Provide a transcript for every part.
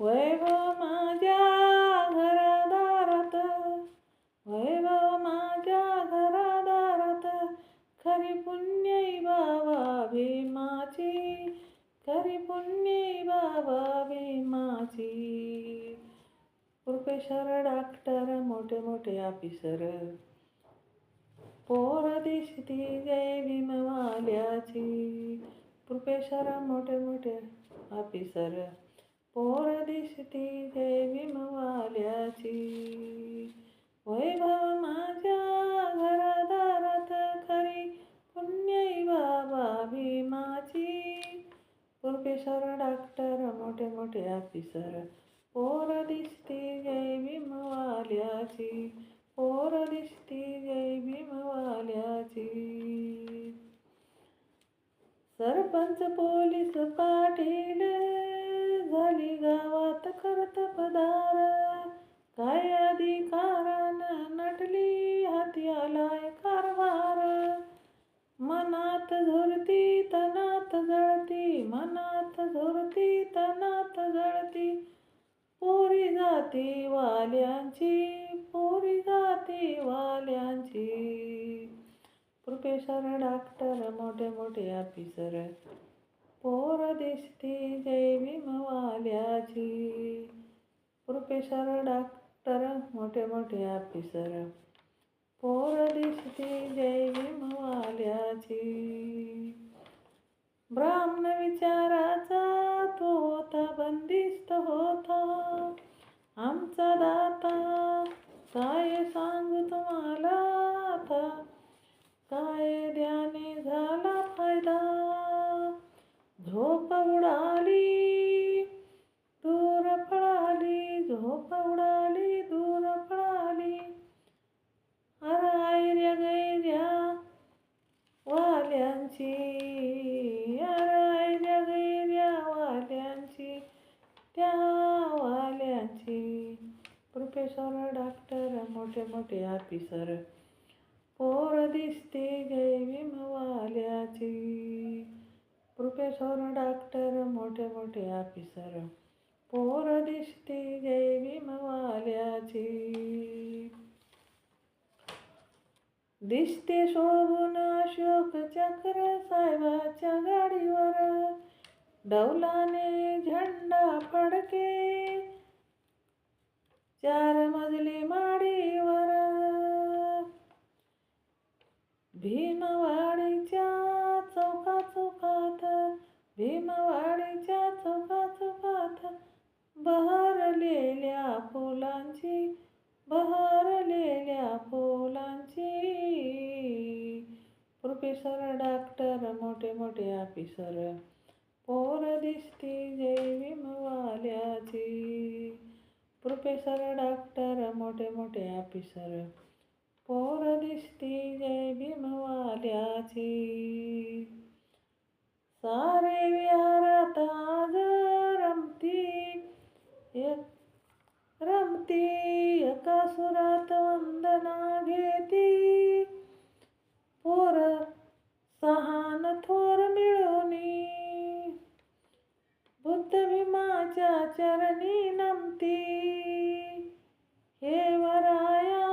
वैभव माझ्या घरादारात, वैभव माझ्या घरादारात, खरी पुण्यई बाबा भीमाची, खरी पुण्यई बाबा भीमाची. प्रोफेसर डॉक्टर मोठे मोठे ऑफिसर, पोर दिसती जय भीमवाल्याची. प्रोफेसर मोठे मोठे ऑफिसर, पोर दिसती जय भीमवाल्याची. वैभव माझ्या घरादारात, खरी पुण्यई बाबा भीमाची. प्रोफेसर डॉक्टर मोठे मोठे ऑफिसर, पोर दिसती जय भीमवाल्याची, पोर दिसती जय भीमवाल्याची. सरपंच पोलीस पाटील झाली गावात कर्तबगार, काय अधिकारानं नटली हाती आलाय कारभार. मनात झुरती तनात जळती, मनात झुरती तनात जळती, पोरी जाती वाल्यांची, पोरी जाती वाल्यांची. प्रोफेसर डॉक्टर मोठे मोठे ऑफिसर, पोर दिसती जय भीमवाल्याची. प्रोफेसर डॉक्टर मोठे मोठे ऑफिसर, पोर दिसती जय भीमवाल्याची. ब्राह्मण विचाराचा तो होता बंदिस्त होता आमचा दाता, काय सांगू तुम्हाला आता, कायद्याने झाला फायदा. झोप उडाली दूर पळाली, झोप उडाली दूर पळाली, आयऱ्या गैऱ्या वाल्यांची, आयऱ्या गैऱ्या वाल्यांची, त्या वाल्यांची. प्रोफेसर डॉक्टर मोठे मोठे ऑफिसर, पोर दिसते जय भीमवाल्याची. प्रोफेसर डॉक्टर मोठे मोठे ऑफिसर, पोर दिसते जय भीमवाल्याची. दिसते शोभून अशोक चक्र साहेबाच्या गाडीवर, डौलाने झेंडा फडके 4 मजली माडीवर. भीमवाडीच्या चौका चौकात, भीमवाडीच्या चौका चौकात, बहरलेल्या फुलांची, बहरलेल्या फुलांची. प्रोफेसर डॉक्टर मोठे मोठे ऑफिसर, पोर दिसती जय भीमवाल्याची. प्रोफेसर डॉक्टर मोठे मोठे ऑफिसर, पोर दिसती जय भीमवाल्याची. सारे विहारात आज रमती, रमती एका सुरात वंदना घेती, पोर 6 थोर मिळूनी, बुद्ध भीमाच्या चरणी नमती. हे वराया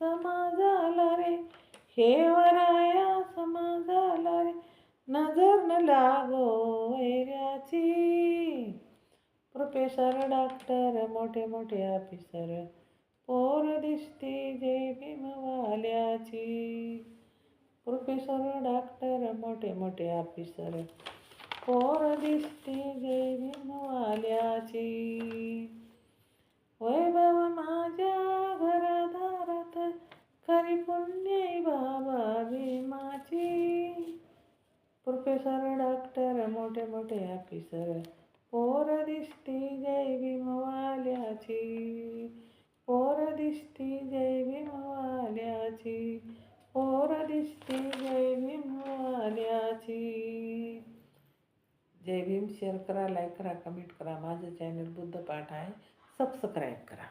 समाजाला रे, हे वराया समाजाला रे, नजर न लागो वैऱ्याची. प्रोफेसर डॉक्टर मोठे मोठे ऑफिसर, पोर दिसती जय भीमवाल्याची. प्रोफेसर डॉक्टर मोठे मोठे ऑफिसर, पोर दिसती जय भीमवाल्याची. वैभव माझ्या घरादारात, खरी पुण्यई बाबा भीमाची. प्रोफेसर डॉक्टर मोठे मोठे ऑफिसर, पोर दिसती जय भीमवाल्याची, पोर दिसती जय भीमवाल्याची, पोर दिसती जय भीमवाल्याची. जय भीम. शेअर करा, लाईक करा, कमेंट करा. माझं चॅनल बुद्ध पाठ आहे, सबस्क्राईब करा.